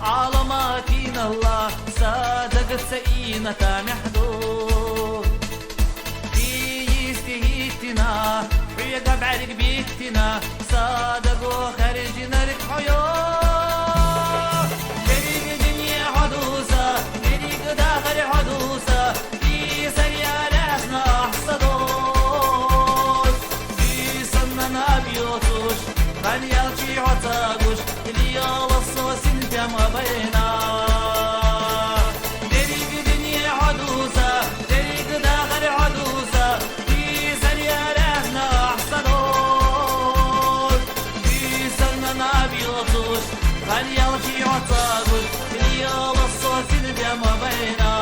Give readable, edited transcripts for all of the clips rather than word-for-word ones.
عالمك إن الله صادق سئينة محدود بيستهيتنا حيقى بعرق بيتنا صادق وخارجنا لك حيوه فريق دنيا حدوثة فريق داخل حدوثة في سريالاتنا حصدوش في صننا بيوتوش خلي يلشي عطاقوش اللي يلصو سنتم بينا فريق دنيا حدوثة فريق داخل حدوثة في سريالاتنا حصدوش في صننا بيوتوش خلي يلشي عطاقوش اللي يلصو سنتم بينا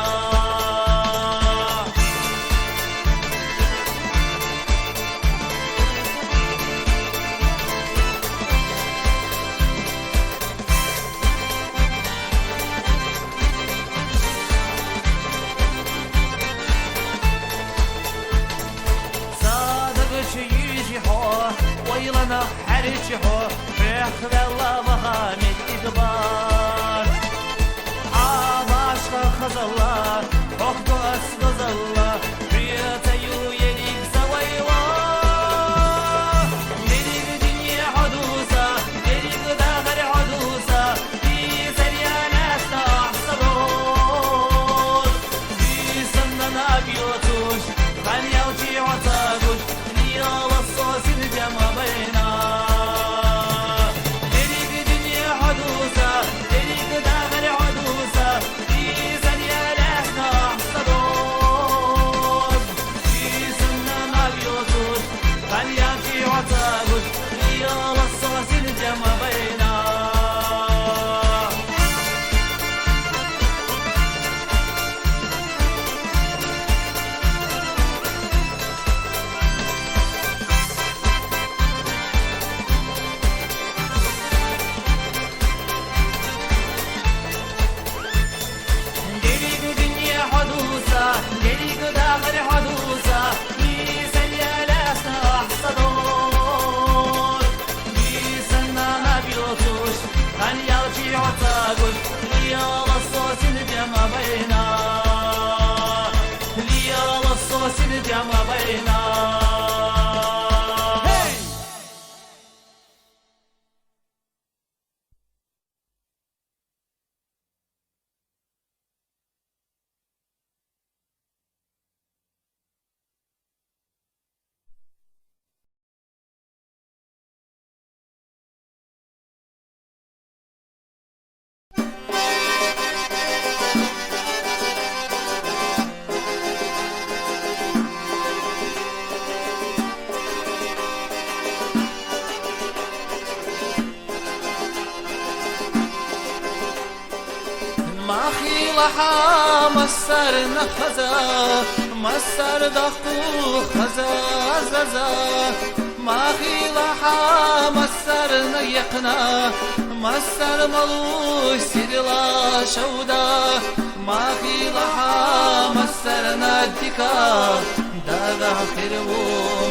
ويلنا حرجحو بيخذ الله بخامك إقبال عباشق خزالله حقو أسغز الله ريتيو يليك زويوه يليك دنيا حدوثة يليك داخل حدوثة في سرياناتنا أحصدون في سننا بيوتوش خل يوجي عطاقوش ليال الصوص الجمع بينا يليك دنيا حدوثة يليك داخل حدوثة في سرياناتنا أحصدون في سننا بيوتوش خل يوجي عطاقوش ليال الصوص الجمع بينا يليك دنيا حدوثة يليك داخل حدوثة في سريالاتنا أحصدون في سننا بيوتوش خل يرجي عطاقوش ليال الصوص الجمع بينا ليال الصوص الجمع بينا ما خيلها مسر نخزا مسر دخو خزا ززا ما خيلها مسر نيقنا مسر ملوش سرلا شودا ما خيلها مسر ندكا دادا خيرو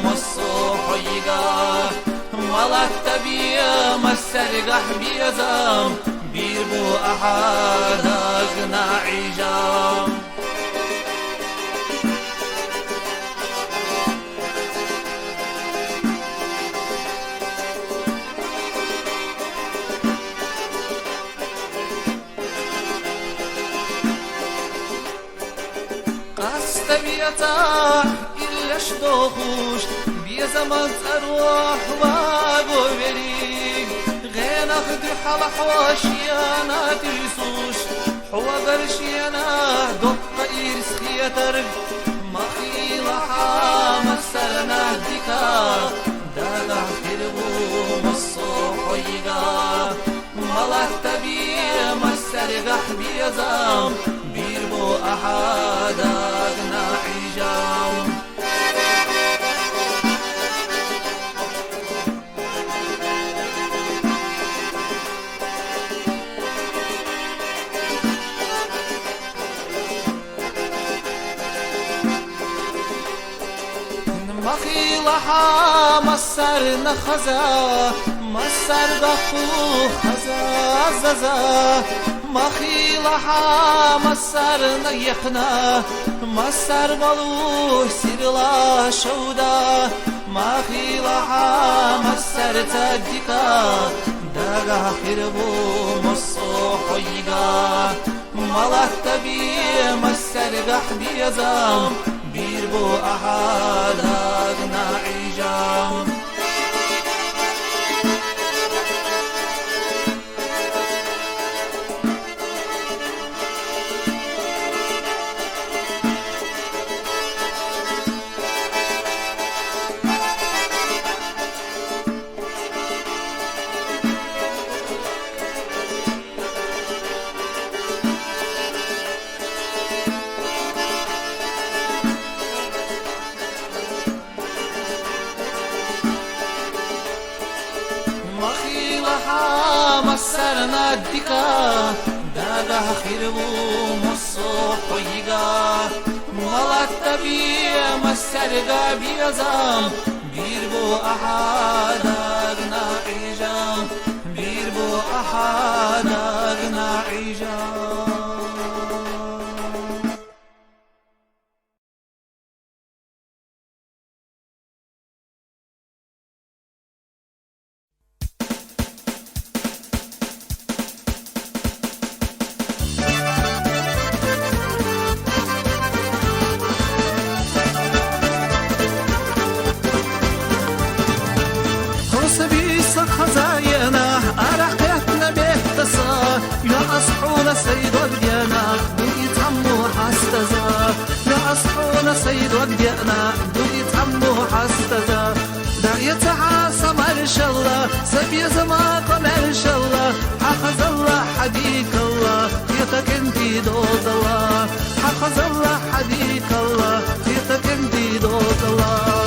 مصو حيقا ملك تبيا مسر قحبيزام bir bu ahadagna icam قصد بيتا إلا شدوخوش بيزمت أروح واقو بريق غين أخد حلا حواشيانا ترسوش حوا غرشيانا دق إيرس خياتر مخيلها مسرنا ديكا دادا خربو مصو حيقا ملك تبي مسر قحبي يزام بيربو أحادنا عجام مخيلها مسر نخزا مسر دخو خزا ززا مخيلها مسر نيقنا مسر بلوه سرلا شودا مخيلها مسر تدكا داغا خربو مصو حيقا ملك تبي مسر قحبي زام بيربو أحداغنا عجام مخيلها مسرنا الدكا داغا خيربو مصو حيقا ملت بي مسرقا بيزام بيربو أحداغنا عجام بيربو أحداغنا عجام خزاينا أرحيتنا بيحتسا يا أصحونا سيد ودينا دوي تعمو حستزا يا أصحونا سيد ودينا دوي تعمو حستزا دايتها سمر شالله سبي زماكم إن شاء الله حفظ الله حديك الله يتك انتي دوز الله حفظ الله حديك الله يتك انتي دوز الله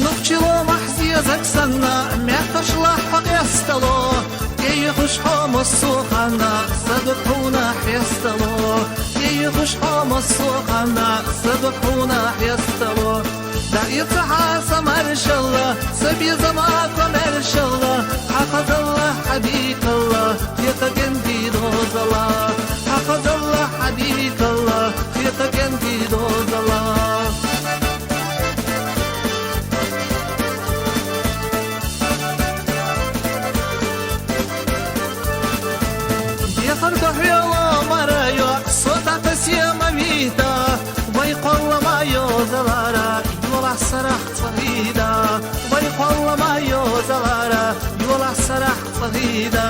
نفشلو محزي زكسنا ميحتش لحق يستلو يخش حوم السوخنا صدقونا حيستلو يخش حوم السوخنا صدقونا حيستلو دا يتحاسى مرشالله سبي زماكم مرشالله حفظ الله حديك الله يتقنتي دوز الله حفظ الله حديك الله يتقنتي دوز الله فرقه يلا مرايو صوتا تسيما ميتا ويقول ما يوزلارا يولا سرح صهيدا ويقول ما يوزلارا يولا سرح صهيدا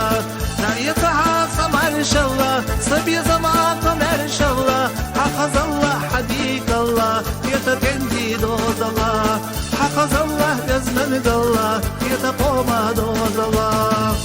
لا يتعاصى مرشا الله سبي زماكم مرشا الله حفظ الله حديك الله يتقندي دوز الله حفظ الله يزمن الله يتقوم دوز الله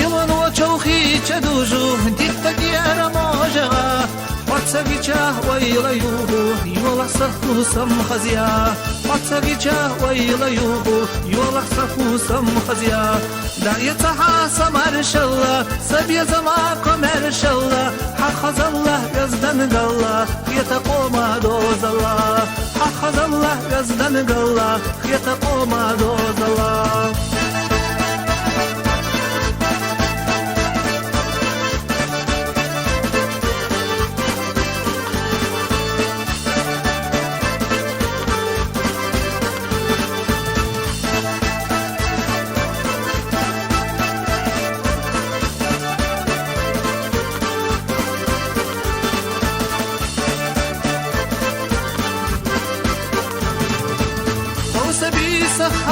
شيلون وشوخي تدوجو ديتا ديانا موجغا واتسابيچا ويلا يوهو يولا سخو سم خزيا واتسابيچا ويلا يوهو يولا سخو سم خزيا دا يتحاسى مرشالله سبي زماكم مرشالله حخذ الله يزدن الله يتقوم دوز الله حخذ الله يزدن الله يتقوم دوز الله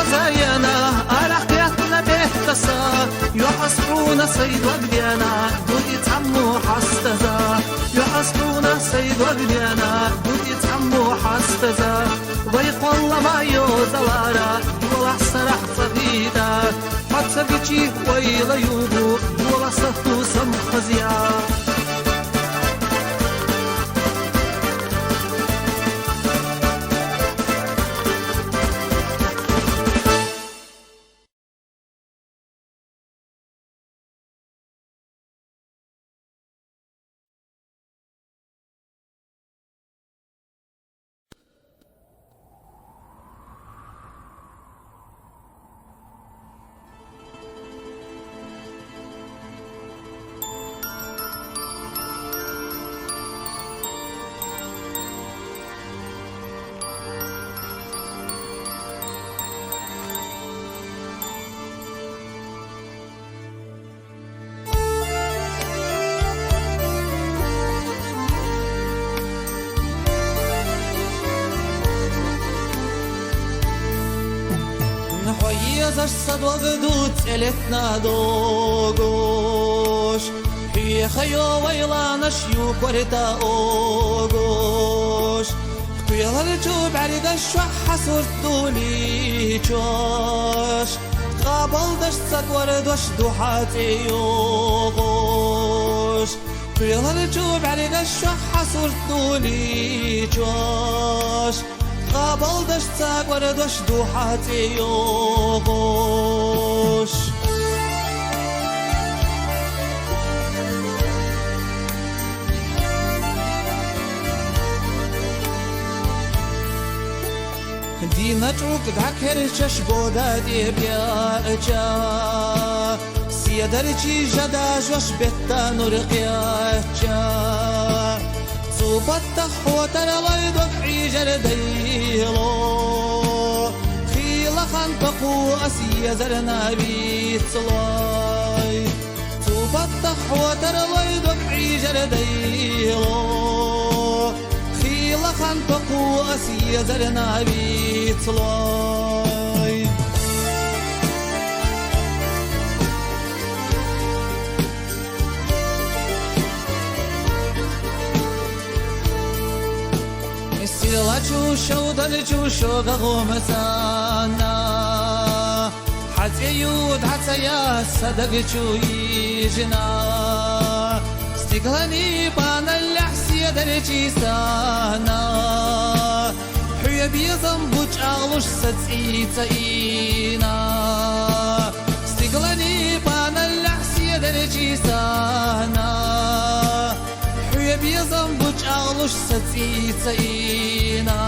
خزاينا أرحيتنا بيحتسا يحصحونا سيد وقدينا دودي تعمو حستزا يحصحونا سيد وقدينا دودي تعمو حستزا ويقول ما يوزلارا يولا سرح صغيدا حتسبيجي ويلا يوبو يولا سخو سم خزيا يزش صدوق دوت إلتنا دوغوش هي خيو ويلا نشيو كورتا أوغوش يلا رجوب عريد الشح صرتولي جوش قابل دشت صدور دوش دوحاتي يوغوش يلا رجوب عريد الشح صرتولي جوش قابل دشت صدور دوش دوحاتي يوغوش دي نجوك ذكر ششبودا دي بياجا سيدرجي جدا جوش بيتا نرقياجا صوبت تخوتر ليدك عيجر ديلو خيلا خان تقو أسي زرنا بيتلاي صوبت تخوتر ليدك عيجر ديلو خيلا خان تقو أسي زرنا بيتلاي السيلة جوشو دل جوشو غغومتانا حتى يود حتى يا صدق جويجنا استقلاني بان اللحسية درجي سانا حيا بيضم بوج أغلوش ستيتاينا استقلاني بان اللحسية درجي سانا حيا بيضم بوج أغلوش ستيتاينا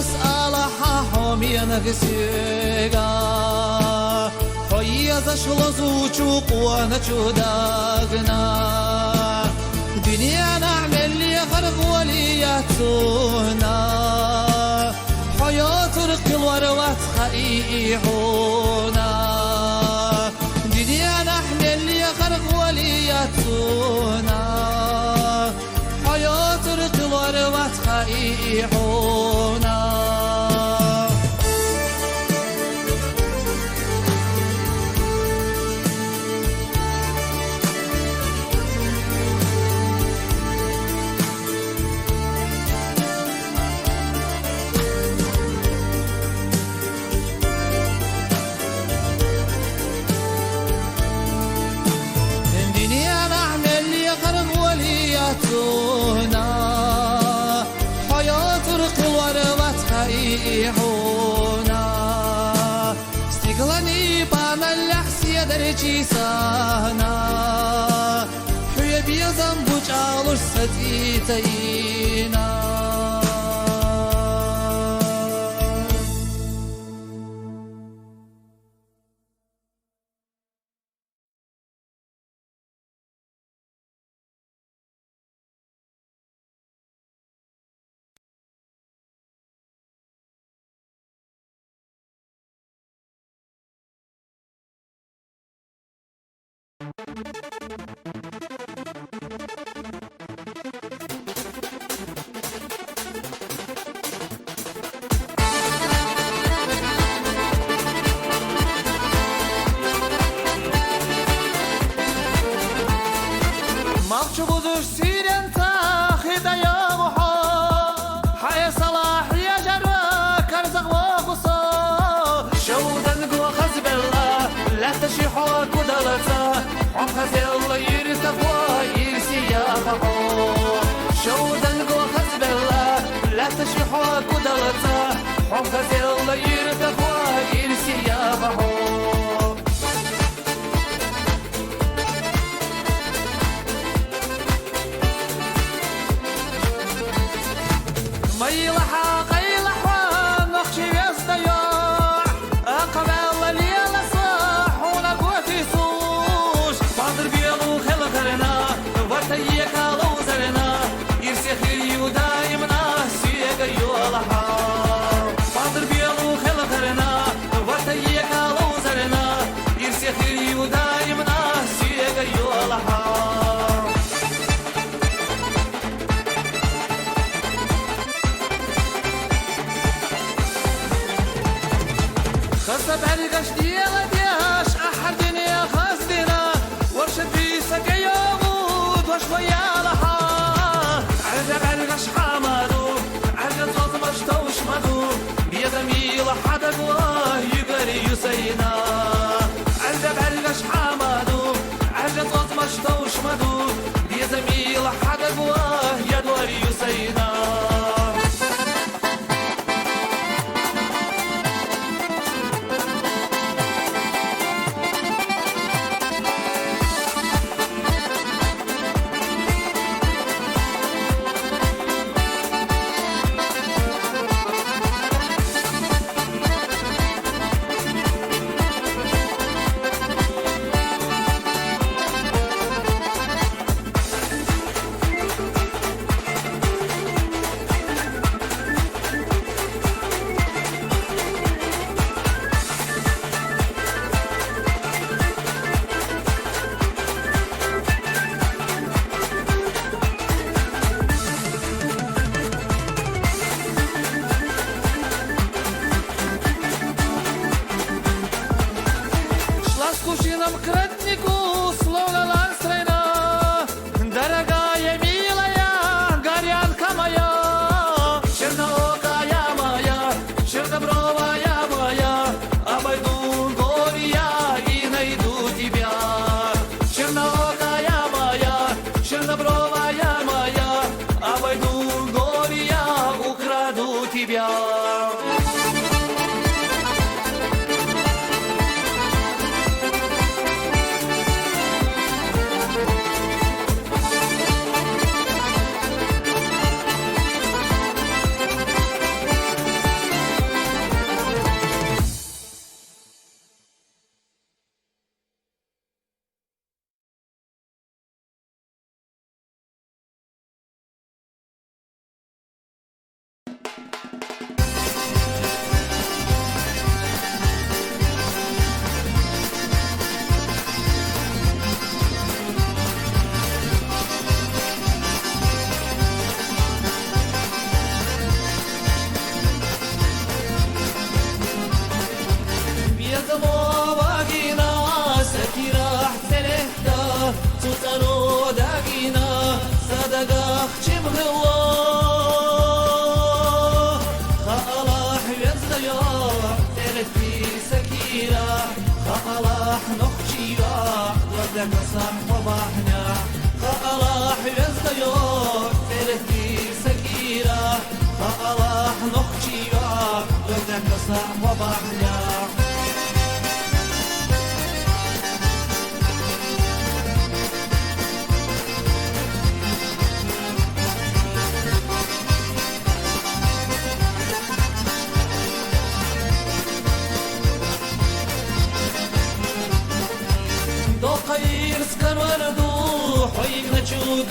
أسأل حاحومي نفسيغا حيا زشلزو چوق ونجوداغنا دنيا نعمل لي غرق ولياتونا حياة رق الوروات خائحونا دنيا نحمل لي غرق ولياتونا حياة رق الوروات خائحونا حياة رق الوروات خائحونا استقلاني بان اللحسية درجي سانا حيا بيضم بوج أغلوش ستيتاينا مالشو بوزوش سيرين تاخد يا محا حي صلاح يا جرا كرزق وقصا شودا نقوى خزب الله لا تشيحوا كدلتا عم خزي الله يرتقوى يرسي يا محا شودا نقوى خزب الله لا تشيحوا كدلتا عم خزي الله يرتقوى يرسي يا محا ميلحا قيلحا نخشي يستياع أقبل ليل صاح ونقوتي صوش بادر بيلو خلقرنا وتيك لو زرنا يرسي خيري ودايمنا سيك يولحا بادر بيلو خلقرنا خسب علقش ديال دياش أحدني خزدنا ورشد في سقي يغود وشوية لها عجب علقش حمدو عجب صوت مشتوش مدو بيدمي لحد قواه يقري يسينا عجب علقش حمدو عجب صوت مشتوش مدو بيدمي لحد قواه يدوري يسينا Кушином кратнику, словно ланстрена, дорогая, милая, горянка моя, черноокая моя, чернобровая моя, обойду горы я и найду тебя. Черноокая моя, чернобровая моя, обойду горы я, украду тебя. Tutano dagina sadagach chimgwa khalah yazdaya terfi sakira khalah nukhchiya wadak samhabahna khalah yazdaya terfi sakira khalah nukhchiya wadak samhabahna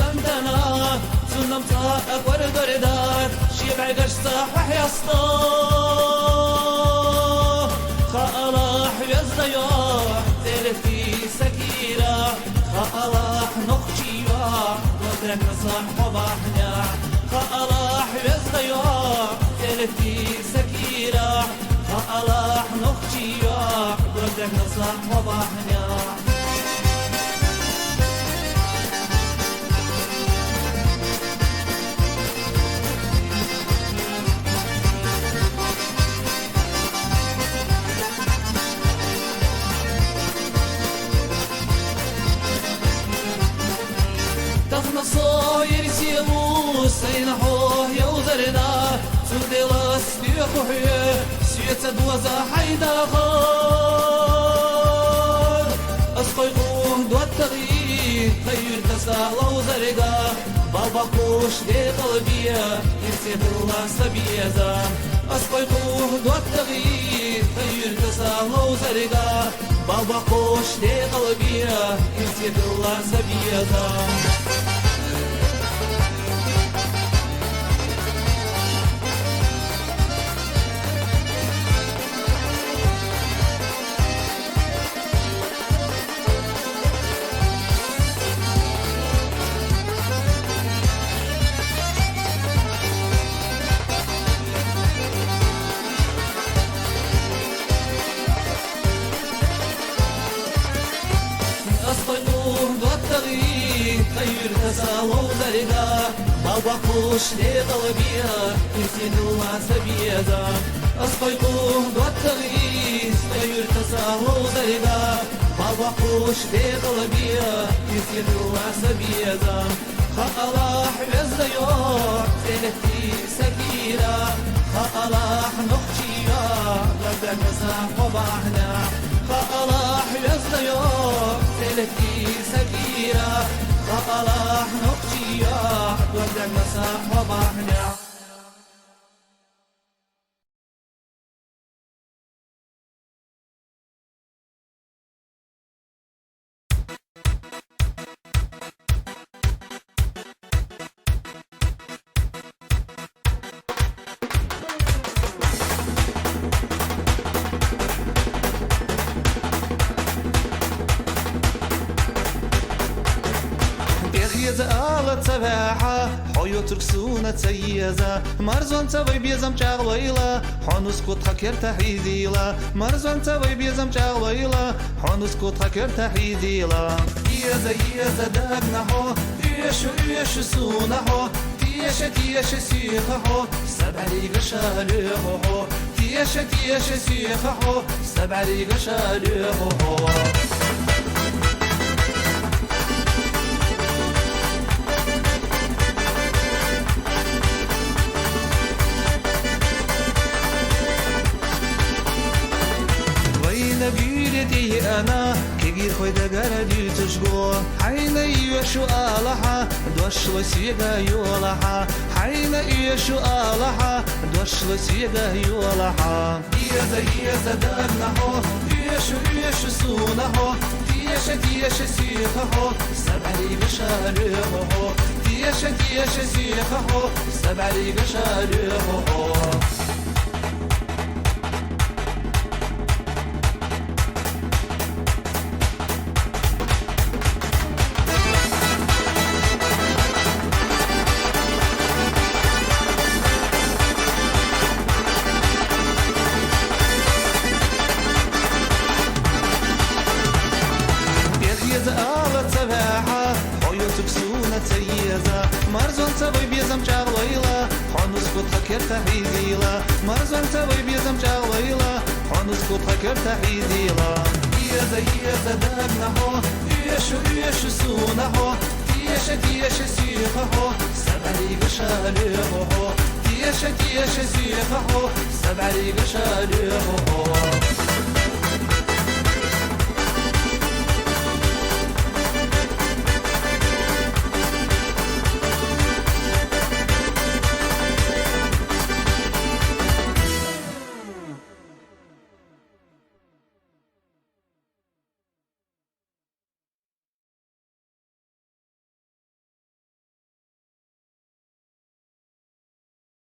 عندنا سنم صاحب ورد وردات شيب عقش صاحح يا اسطى خالاح يزياح تلفي سكيرة خالاح نخشيوح ودرك صاحب بحنا خالاح يزياح تلفي سكيرة خالاح نخشيوح ودرك صاحب بحنا صاير سيمو سينحوه يوزرنا سودي لاسبي خوحيه سيتا دوزا حيدا غار اسقيقوه دو التغيير خير تسالا وزرقا بابا كوش دي قلبية يرسيت الله سبيزا اسقيقوه دو التغيير خير تسالا وزرقا بابا كوش دي قلبية يرسيت الله سبيزا غير تساوى وزرقا بابا خوش لي قلبيا يسيدوا عسبيا أصفيقوه دو التغييس غير تساوى وزرقا بابا خوش لي قلبيا يسيدوا عسبيا خالاح يزديور زينتي سكيرة خالاح نختيا لبدا مساح وبعنا خالاح يزديور زينتي سكيرة خالاح نختيا لبدا مساح وبعنا آلت سباحة حيو تركسونة تسيزة مرزون تبي بيزم شاغويلة حنوس كوت حكر تحيزيلة مرزون تبي بيزم شاغويلة حنوس كوت حكر تحيزيلة يزا دقنهو يشو سونهو تيش سيخهو سبعلي قشالهو تيش سيخهو سبعلي قشالهو بيدي أنا كبير خوي دقر دي تشقو حين يشو آلها دوش لسيقا يولها حين يشو آلها دوش لسيقا يولها يزا دقنهو يشو سونهو تيش سيخهو سبعلي قشالهو تيش سيخهو سبعلي قشالهو آلت سباحة حيو تكسونة تيزة مرزون تبي بيزم شاغويلة حنوس كوت حكر تحيزيلة مرزون تبي بيزم شاغويلة حنوس كوت حكر تحيزيلة يزا دقنهو يشو سونهو تيش سيخهو سبعلي قشالهو تيش سيخهو سبعلي قشالهو